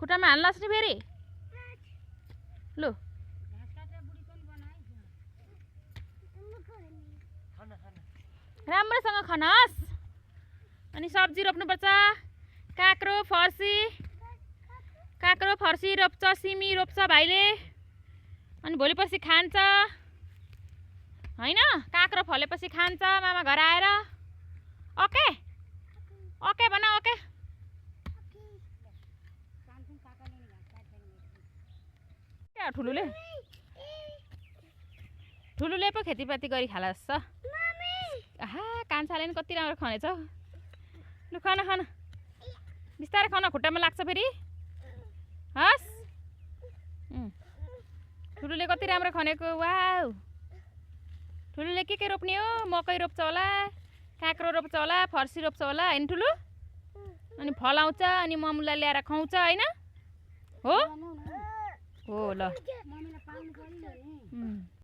खुट्टामा हाल्लास् नि फेरि लु राम्रोसँग खनास् अनि सब्जी रोप्नुपर्छ काँक्रो फर्सी रोप्छ सिमी रोप्छ भाइले अनि भोलि पर्सि खान्छ हैन काँक्रो फलेपछि खान्छ मामा घर आएर ओके ओके भन ओके ठुलुले पो खेतीपाती गरी खाला जस्तो आहा कान्छाले नि कति राम्रो खनेछ लु खाना बिस्तारै खाना खुट्टामा लाग्छ फेरि हस् ठुलुले कति राम्रो खनेको वाउ ठुलुले के रोप्ने हो मकै रोप्छ होला काँक्रो रोप्छ होला फर्सी रोप्छ होला हैन ठुलु अनि फलाउँछ अनि ममुलाई ल्याएर खुवाउँछ हैन हो ल